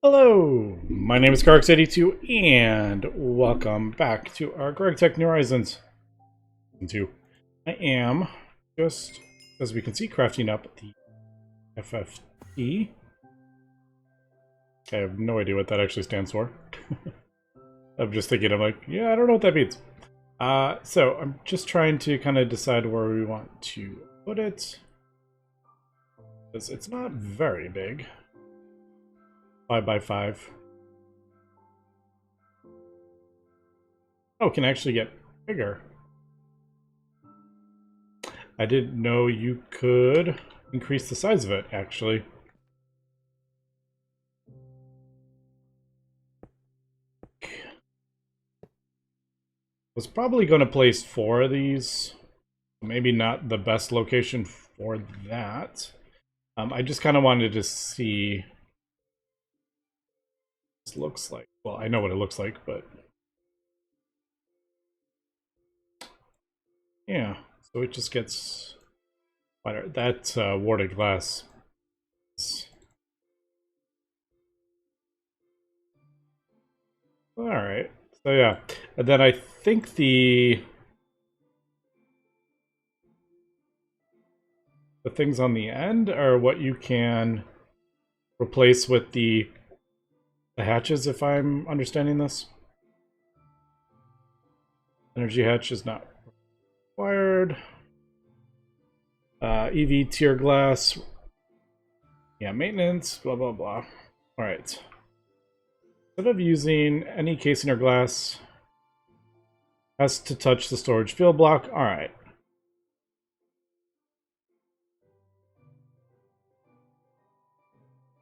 Hello, my name is GregTech, and welcome back to our GregTech New Horizons. I am just, as we can see, crafting up the T.F.F.T. I have no idea what that actually stands for. I'm just thinking, I'm like, yeah, I don't know what that means. So I'm just trying to kind of decide where we want to put it. Because it's not very big. 5 by 5. Oh, it can actually get bigger. I didn't know you could increase the size of it, actually. Was probably going to place 4 of these. Maybe not the best location for that. I just kind of wanted to see what this looks like. Well, I know what it looks like, but yeah. So it just gets wider. That's warded glass. All right. So yeah, and then I think the things on the end are what you can replace with the hatches, if I'm understanding this. Energy hatch is not required. EV tier glass. Yeah, maintenance, blah, blah, blah. All right. Instead of using any casing or glass, has to touch the storage field block. All right.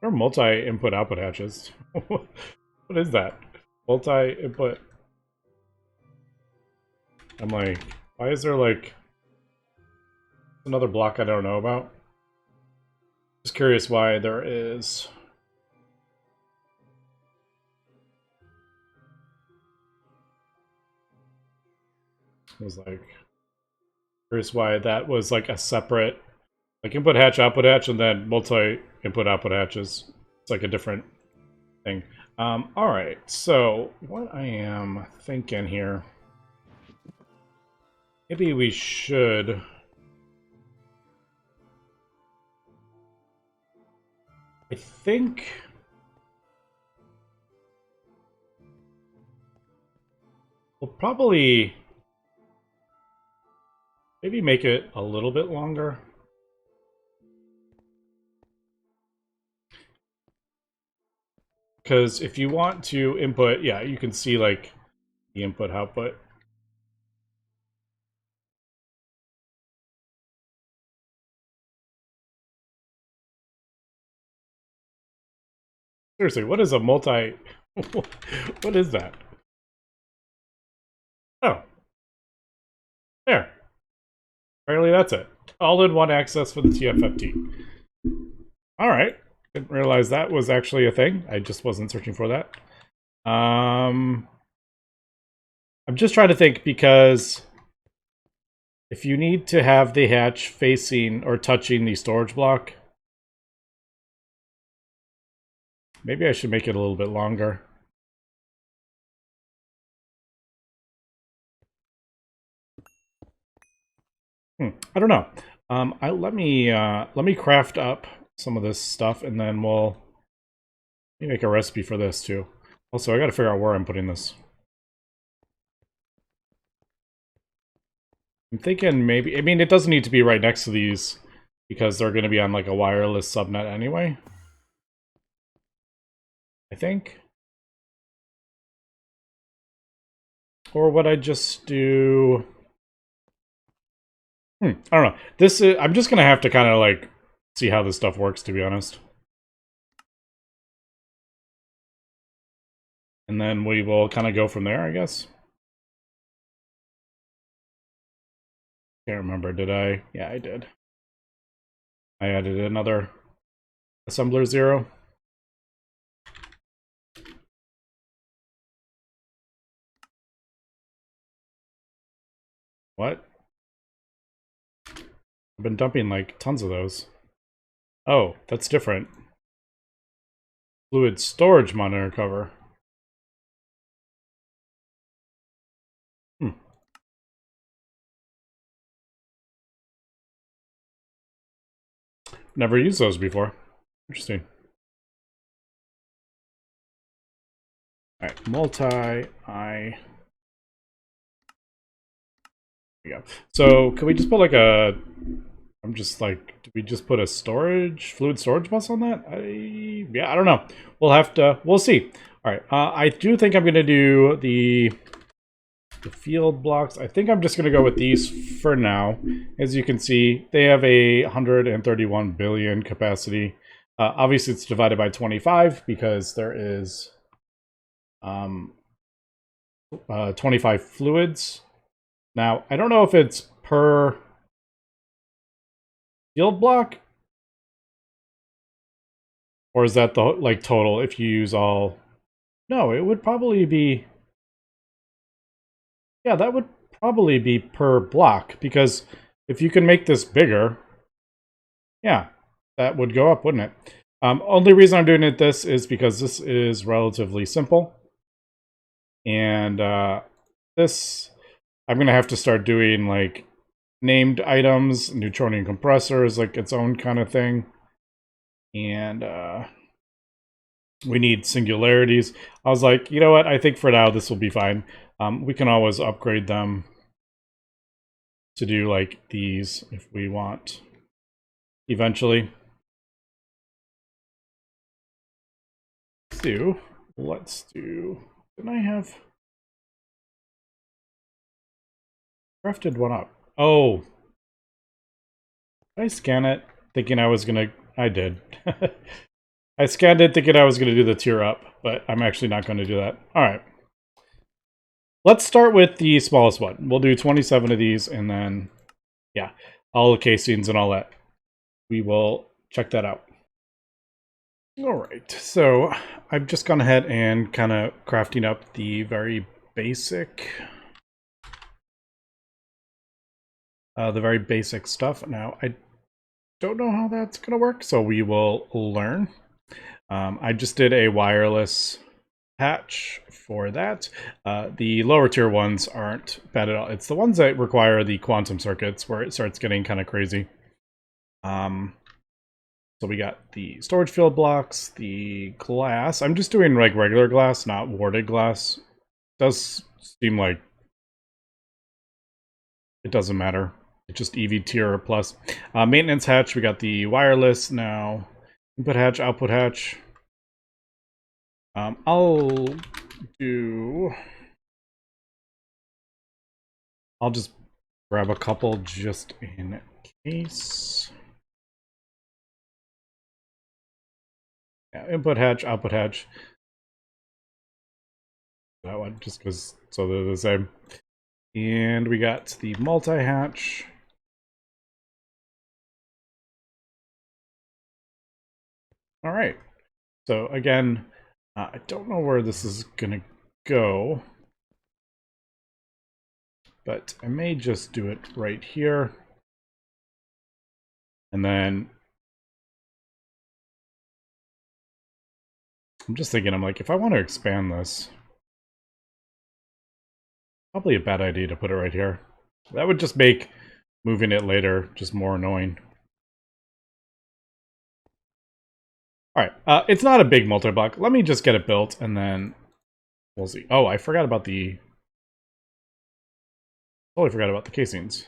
There are multi-input output hatches. What is that? Multi-input. I'm like, why is there like another block I don't know about? Just curious why there is. I was like, curious why that was like a separate, like input hatch, output hatch, and then multi-input output hatches. It's like a different thing. All right, so what I am thinking here, maybe we should. I think we'll probably maybe make it a little bit longer. Because if you want to input, yeah, you can see like the input output. Seriously, what is a multi? What is that? Oh, there. Apparently that's it. All-in-one access for the T.F.F.T. All right. Didn't realize that was actually a thing. I just wasn't searching for that. I'm just trying to think, because if you need to have the hatch facing or touching the storage block, maybe I should make it a little bit longer. I don't know. Let me craft up some of this stuff, and then we'll make a recipe for this too. Also, I got to figure out where I'm putting this. I'm thinking maybe, I mean, it doesn't need to be right next to these because they're going to be on like a wireless subnet anyway. I think. Or would I just do... I don't know. This is, I'm just going to have to kind of like see how this stuff works, to be honest. And then we will kind of go from there, I guess. Can't remember, did I? Yeah, I did. I added another assembler 0. What? I've been dumping like tons of those. Oh, that's different. Fluid storage monitor cover. Never used those before. Interesting. All right, multi-eye. There we go. So can we just put like a? I'm just like, do we just put a fluid storage bus on that? Yeah, I don't know. We'll see. All right, I do think I'm gonna do the field blocks. I think I'm just gonna go with these for now. As you can see, they have a 131 billion capacity. Obviously, it's divided by 25 because there is 25 fluids. Now, I don't know if it's per field block, or is that the like total if you use all? No, it would probably be, yeah, that would probably be per block, because if you can make this bigger, yeah, that would go up, wouldn't it? Only reason I'm doing it this is because this is relatively simple, and this I'm gonna have to start doing like named items, Newtonian compressors, like its own kind of thing. And we need singularities. I was like, you know what? I think for now this will be fine. We can always upgrade them to do like these if we want eventually. Let's do, didn't I have crafted one up? Oh, did I scan it thinking I was gonna, I did. I scanned it thinking I was gonna do the tier up, but I'm actually not gonna do that. All right. Let's start with the smallest one. We'll do 27 of these, and then, yeah, all the casings and all that. We will check that out. All right, so I've just gone ahead and kind of crafting up the very basic, stuff. Now, I don't know how that's gonna work, so we will learn. I just did a wireless patch for that. The lower tier ones aren't bad at all. It's the ones that require the quantum circuits where it starts getting kind of crazy. So we got the storage field blocks, the glass. I'm just doing like regular glass, not warded glass. Does seem like it doesn't matter. It's just EV tier plus. Maintenance hatch, we got the wireless now. Input hatch, output hatch. I'll just grab a couple just in case. Yeah, input hatch, output hatch. That one, just because, so they're the same. And we got the multi-hatch. All right. So again, I don't know where this is gonna go, but I may just do it right here. And then I'm just thinking, I'm like, if I want to expand this, probably a bad idea to put it right here. That would just make moving it later just more annoying. All right, it's not a big multi-block. Let me just get it built, and then we'll see. Oh, I forgot about the... Totally forgot about the casings.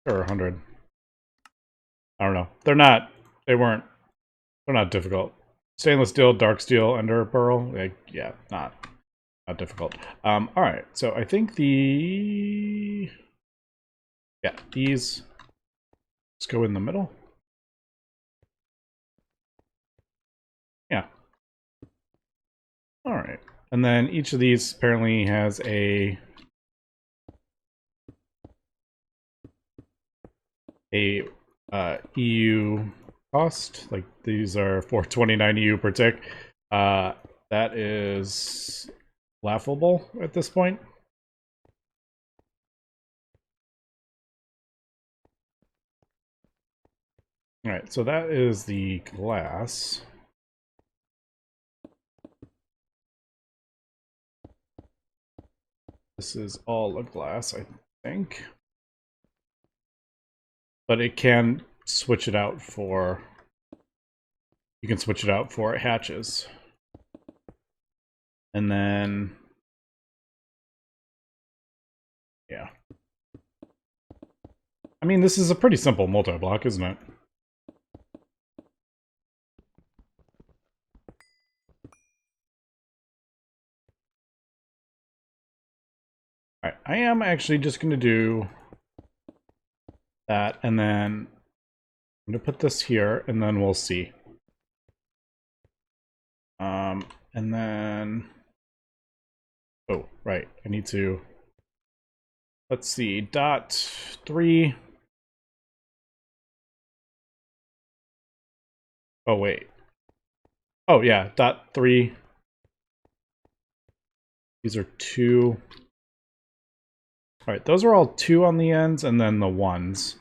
Sure, 100. I don't know. They're not difficult. Stainless steel, dark steel, ender pearl. Like, yeah, not difficult. All right. So I think these let's go in the middle. Yeah. All right. And then each of these apparently has a EU cost. Like, these are 429 EU per tick. That is laughable at this point. All right, so that is the glass. This is all a glass, I think. But it can switch it out for... You can switch it out for hatches. And then... Yeah. I mean, this is a pretty simple multi-block, isn't it? Alright, I am actually just going to do that, and then I'm going to put this here, and then we'll see. And then... Oh, right, I need to... Let's see, dot 3... Oh, wait. Oh, yeah, dot 3. These are 2. Alright, those are all 2 on the ends, and then the 1s.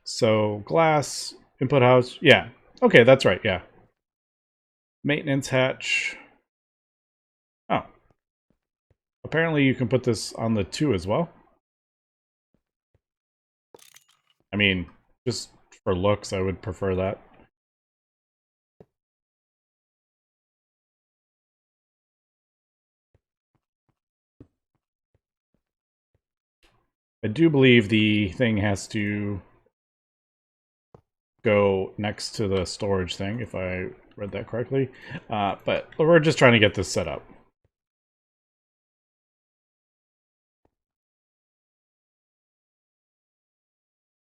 So, glass, input house, yeah. Okay, that's right, yeah. Maintenance hatch. Oh. Apparently you can put this on the 2 as well. I mean, just for looks, I would prefer that. I do believe the thing has to go next to the storage thing, if I read that correctly. But we're just trying to get this set up.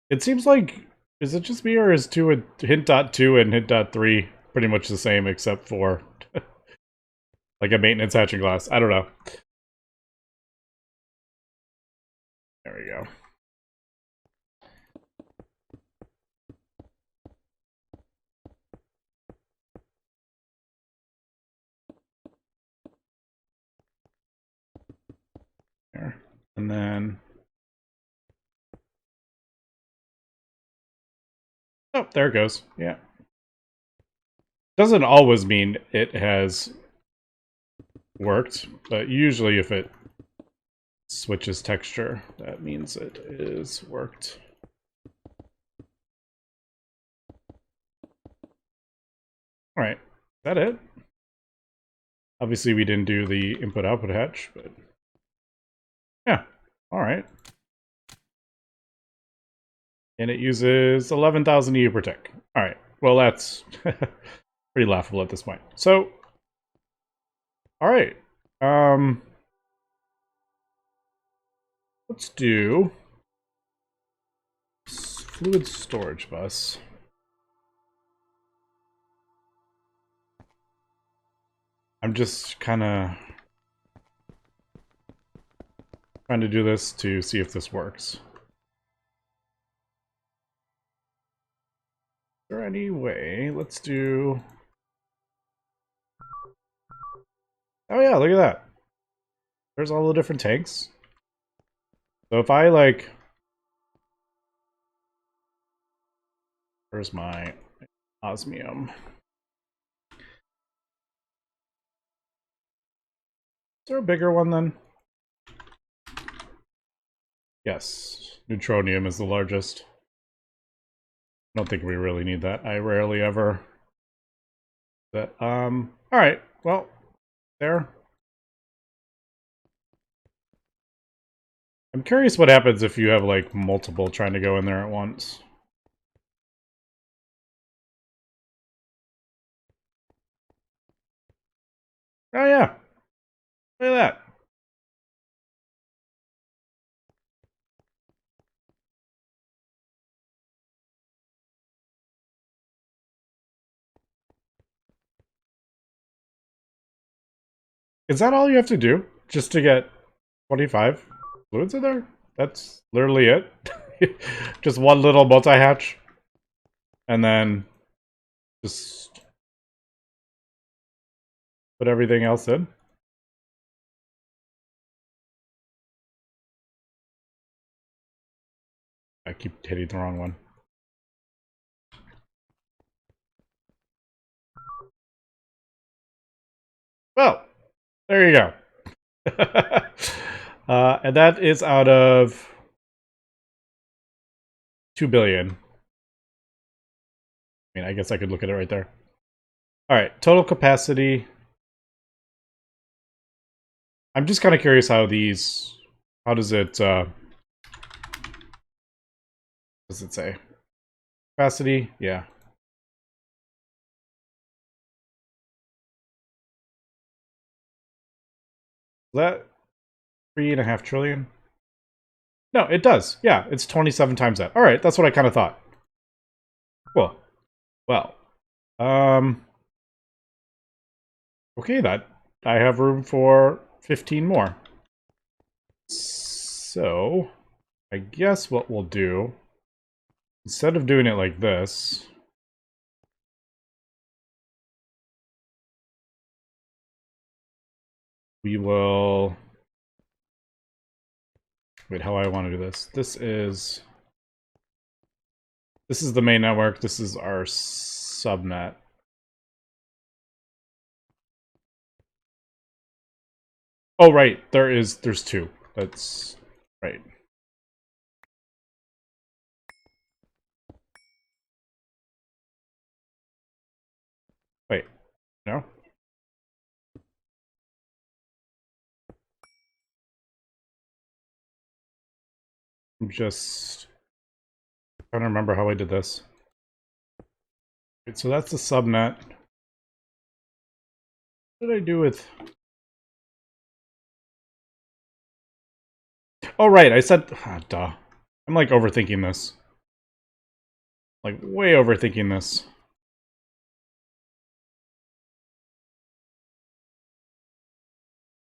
It seems like, is it just me, or is 2 and hint.2 and hint.3 pretty much the same, except for like a maintenance hatching glass? I don't know. There we go. There. And then... Oh, there it goes. Yeah. Doesn't always mean it has worked, but usually if it switches texture, that means it is worked. Alright, is that it? Obviously we didn't do the input-output hatch, but... Yeah, alright. And it uses 11,000 EU per tick. Alright, well that's pretty laughable at this point. So, alright. Let's do fluid storage bus. I'm just kind of trying to do this to see if this works. Is there any way? Let's do... Oh yeah, look at that. There's all the different tanks. So if I like... Where's my osmium? Is there a bigger one then? Yes. Neutronium is the largest. I don't think we really need that. I rarely ever... But, alright. Well, there. I'm curious what happens if you have, like, multiple trying to go in there at once. Oh, yeah. Look at that. Is that all you have to do? Just to get 25 fluids in there? That's literally it? Just one little multi-hatch? And then just put everything else in? I keep hitting the wrong one. Well, there you go. And that is out of 2 billion. I mean, I guess I could look at it right there. All right, total capacity. I'm just kind of curious how does it say? Capacity, yeah. Is that 3.5 trillion? No, it does. Yeah, it's 27 times that. All right, that's what I kind of thought. Cool. Well, okay, that I have room for 15 more. So, I guess what we'll do, instead of doing it like this, we will... Wait, how I want to do this? This is the main network. This is our subnet. Oh, right. There's two. That's right. Wait, no? I'm just trying to remember how I did this. Right, so that's the subnet. What did I do with... Oh, right. I said... duh. I'm like overthinking this. Like way overthinking this.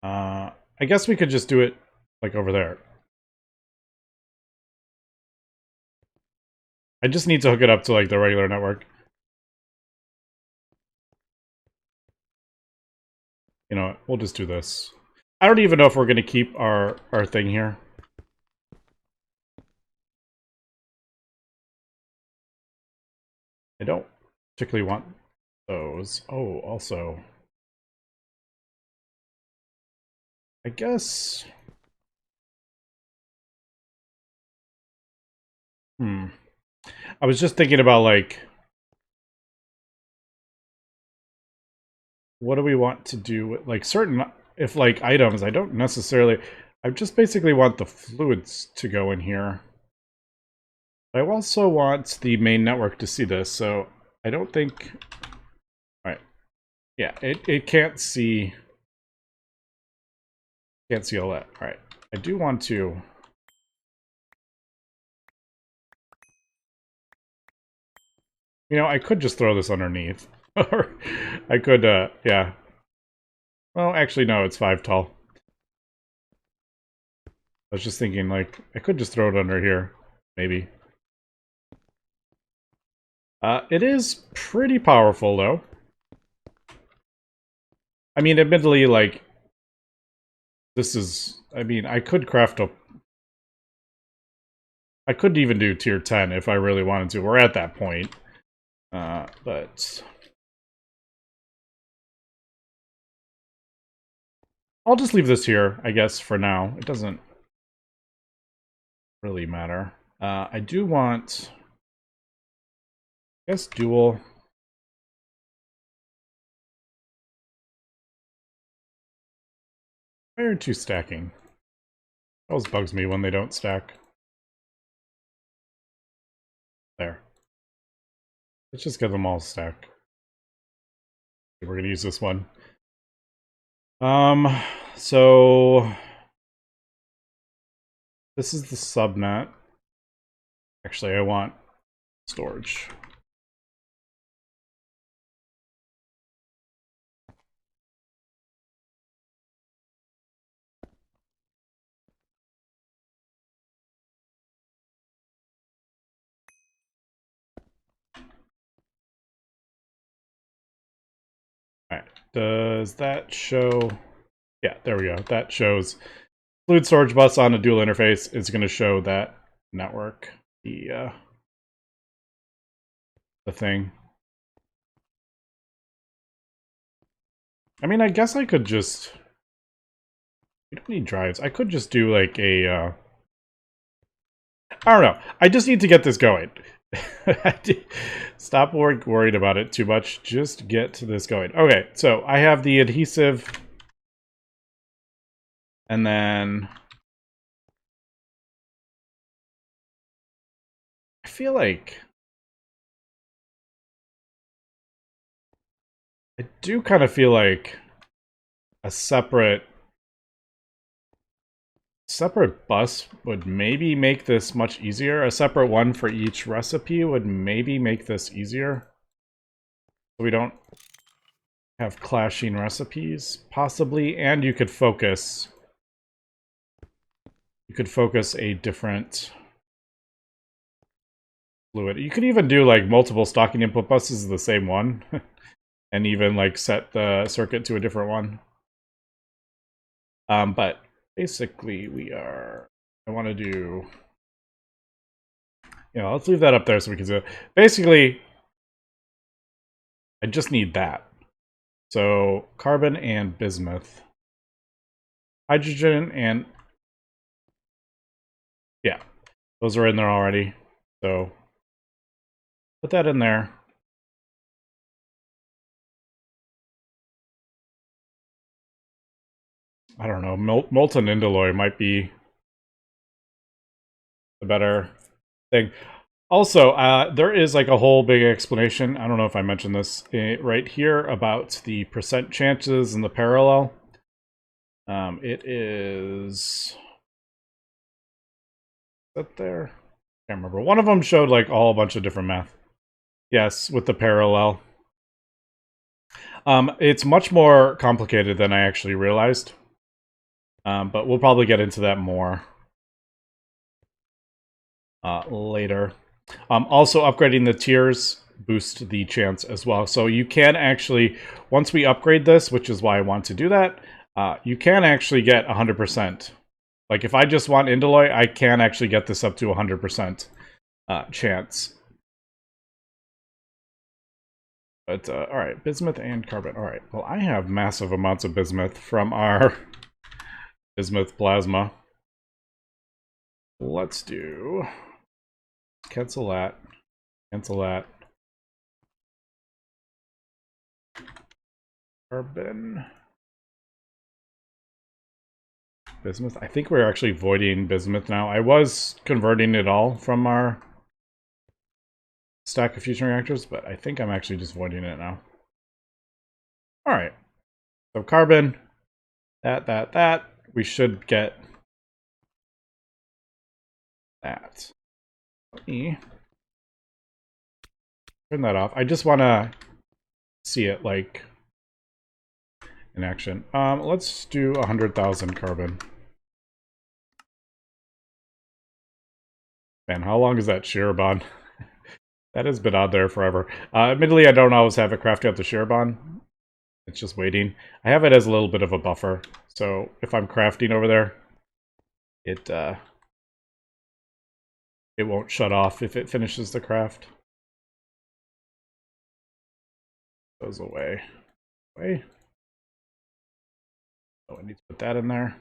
I guess we could just do it like over there. I just need to hook it up to like the regular network. You know what? We'll just do this. I don't even know if we're going to keep our thing here. I don't particularly want those. Oh, also... I guess... I was just thinking about, like... What do we want to do with, like, certain... If, like, items, I don't necessarily... I just basically want the fluids to go in here. I also want the main network to see this, so I don't think... Alright. Yeah, it can't see... Can't see all that. Alright. I do want to... You know, I could just throw this underneath. Or I could, yeah. Well, actually, no, it's 5 tall. I was just thinking, like, I could just throw it under here. Maybe. It is pretty powerful, though. I mean, admittedly, like, this is... I mean, I could craft a... I could even do tier 10 if I really wanted to. We're at that point. But... I'll just leave this here, I guess, for now. It doesn't really matter. I do want... I guess dual... Why aren't you stacking? It always bugs me when they don't stack. There. Let's just get them all stacked. We're gonna use this one. So... This is the subnet. Actually, I want storage. Alright, does that show... Yeah, there we go. That shows fluid storage bus on a dual interface is going to show that network, the thing. I mean, I guess I could just... We don't need drives. I could just do like a... I don't know. I just need to get this going. Stop worried about it too much. Just get this going. Okay, so I have the adhesive. And then... I feel like... I do kind of feel like a separate bus would maybe make this much easier. A separate one for each recipe would maybe make this easier. So we don't have clashing recipes, possibly, and you could focus a different fluid. You could even do like multiple stocking input buses the same one and even like set the circuit to a different one. But basically I want to do, let's leave that up there so we can see it. Basically, I just need that. So carbon and bismuth. Hydrogen and... yeah, those are in there already. So put that in there. I don't know, molten indalloy might be the better thing. Also, there is like a whole big explanation, I don't know if I mentioned this right here, about the percent chances and the parallel. It is that there? I can't remember. One of them showed like a whole bunch of different math. Yes, with the parallel. It's much more complicated than I actually realized. But we'll probably get into that more later. Also, upgrading the tiers boost the chance as well. So you can actually, once we upgrade this, which is why I want to do that, you can actually get 100%. Like if I just want Indalloy, I can actually get this up to 100% chance. But, alright, bismuth and carbon. Alright, well I have massive amounts of bismuth from our bismuth plasma. Let's do... cancel that. Cancel that. Carbon. Bismuth. I think we're actually voiding bismuth now. I was converting it all from our stack of fusion reactors, but I think I'm actually just voiding it now. Alright. So carbon. That. We should get that. Let me turn that off. I just want to see it like in action. Let's do 100,000 carbon. Man, how long is that shear bond? That has been on there forever. Admittedly, I don't always have it crafted up the shear bond. It's just waiting. I have it as a little bit of a buffer. So if I'm crafting over there, it won't shut off if it finishes the craft. Goes away. Away. Oh, I need to put that in there.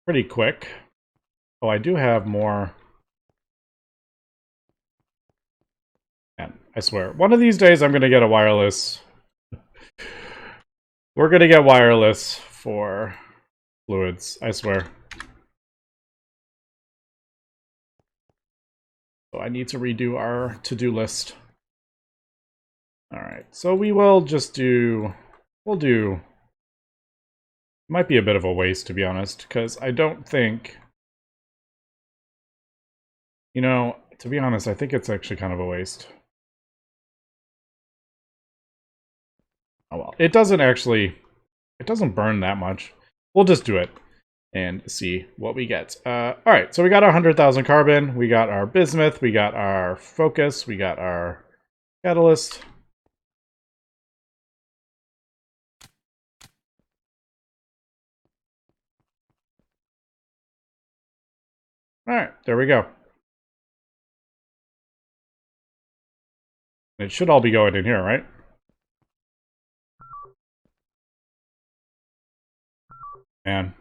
Pretty quick. Oh, I do have more. Man, I swear, one of these days I'm going to get a wireless. We're going to get wireless for fluids, I swear. So I need to redo our to-do list. Alright, so we will just do... We'll do... Might be a bit of a waste, to be honest, because I don't think... You know, to be honest, I think it's actually kind of a waste. Oh well. It doesn't actually... It doesn't burn that much. We'll just do it and see what we get. Alright, so we got our 100,000 carbon, we got our bismuth, we got our focus, we got our catalyst. Alright, there we go. It should all be going in here, right? Man.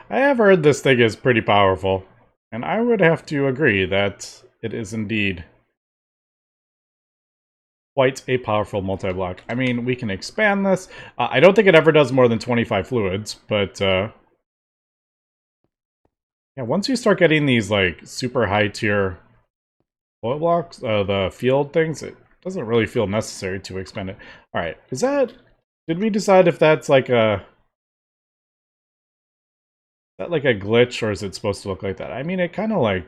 I have heard this thing is pretty powerful. And I would have to agree that it is indeed quite a powerful multi-block. I mean, we can expand this. I don't think it ever does more than 25 fluids, but yeah, once you start getting these like super high tier oil blocks, the field things, it doesn't really feel necessary to expand it. All right, did we decide if that's like a, is that like a glitch, or is it supposed to look like that? I mean, it kind of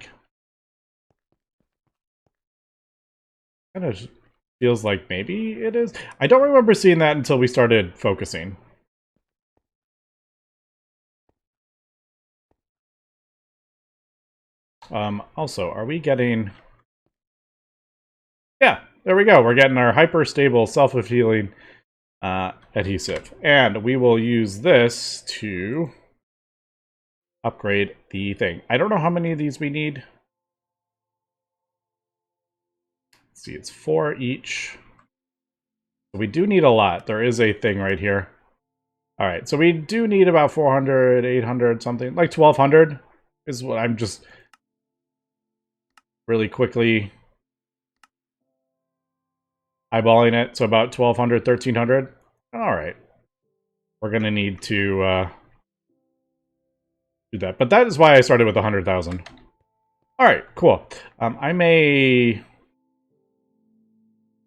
feels like maybe it is. I don't remember seeing that until we started focusing. Also, are we getting... Yeah, there we go. We're getting our hyper-stable, self-healing adhesive. And we will use this to upgrade the thing. I don't know how many of these we need. Let's see, it's 4 each. We do need a lot. There is a thing right here. All right, so we do need about 400, 800, something. Like 1,200 is what I'm just really quickly eyeballing it. So about 1,200, 1,300. All right. We're going to need to do that. But that is why I started with 100,000. All right, cool. I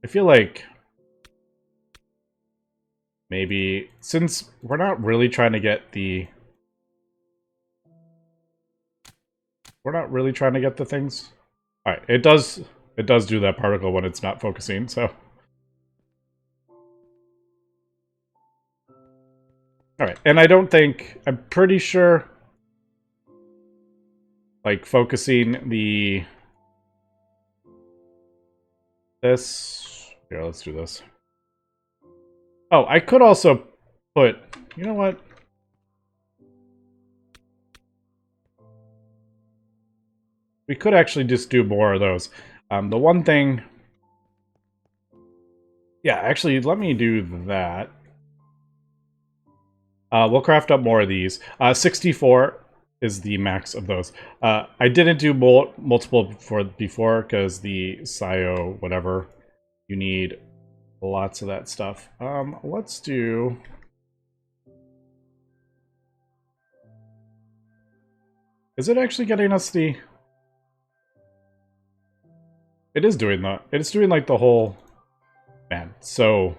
feel like maybe, since we're not really trying to get the... We're not really trying to get the things. All right, it does do that particle when it's not focusing, so... All right, and I don't think... I'm pretty sure... Like, focusing the... This... Here, let's do this. Oh, I could also put... You know what? We could actually just do more of those. The one thing... Yeah, actually, let me do that. We'll craft up more of these. 64 is the max of those. I didn't do multiple before because the Scio whatever, you need lots of that stuff. Let's do... Is it actually getting us the... It is doing that. It's doing like the whole... Man, so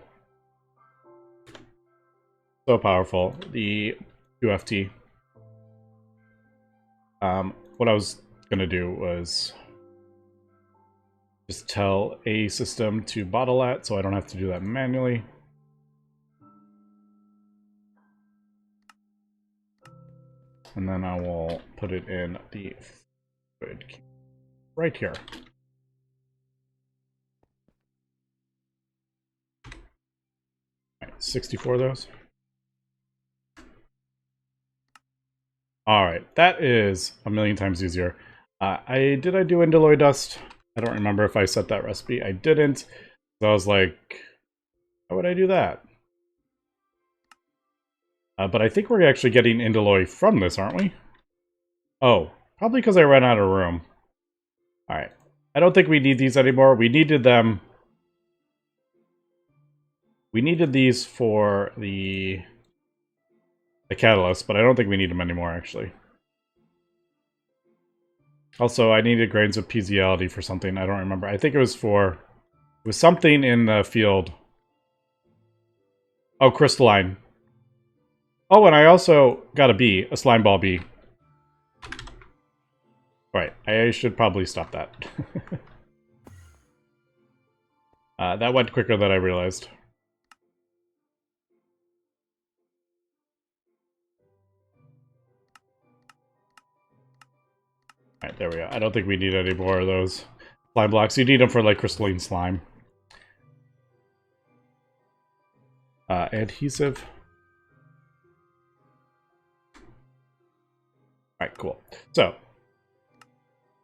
powerful. The T.F.F.T. What I was gonna do was just tell a system to bottle that, so I don't have to do that manually. And then I will put it in the fluid right here. All right, 64 of those. All right, that is a million times easier. Did I do Indalloy dust? I don't remember if I set that recipe. I didn't. So I was like, how would I do that? But I think we're actually getting Indalloy from this, aren't we? Oh, probably because I ran out of room. All right. I don't think we need these anymore. We needed them. We needed these for the catalyst, but I don't think we need them anymore, actually. Also, I needed grains of physiology for something. I don't remember. I think it was for... It was something in the field. Oh, crystalline. Oh, and I also got a bee. A slime ball bee. Right. I should probably stop that. That went quicker than I realized. Alright, there we go. I don't think we need any more of those slime blocks. You need them for, like, crystalline slime. Adhesive. Alright, cool. So,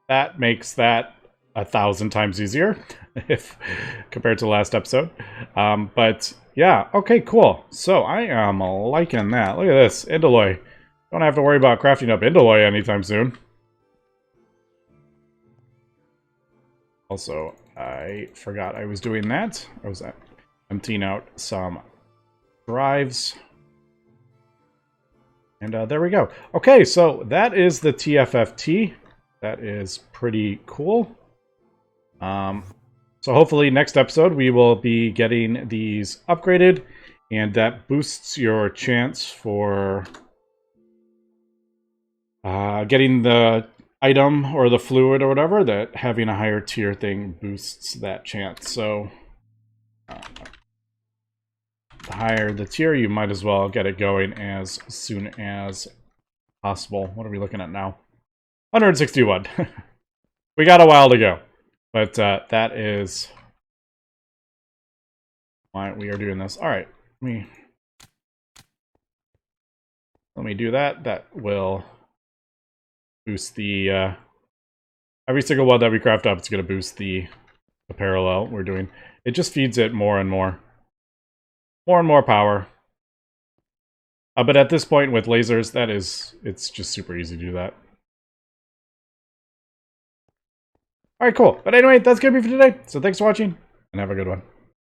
that makes that 1,000 times easier if compared to the last episode. But yeah, okay, cool. So I am liking that. Look at this, Indalloy. Don't have to worry about crafting up Indalloy anytime soon. Also, I forgot I was doing that. I was emptying out some drives. And there we go. Okay, so that is the T.F.F.T. That is pretty cool. So hopefully next episode we will be getting these upgraded, and that boosts your chance for getting the item or the fluid or whatever. That having a higher tier thing boosts that chance. So the higher the tier, you might as well get it going as soon as possible. What are we looking at now? 161. We got a while to go. But that is why we are doing this. All right, let me do that. That will boost the every single one that we craft up. It's going to boost the parallel we're doing. It just feeds it more and more power. But at this point with lasers, it's just super easy to do that. All right, cool. But anyway, that's going to be for today. So thanks for watching, and have a good one.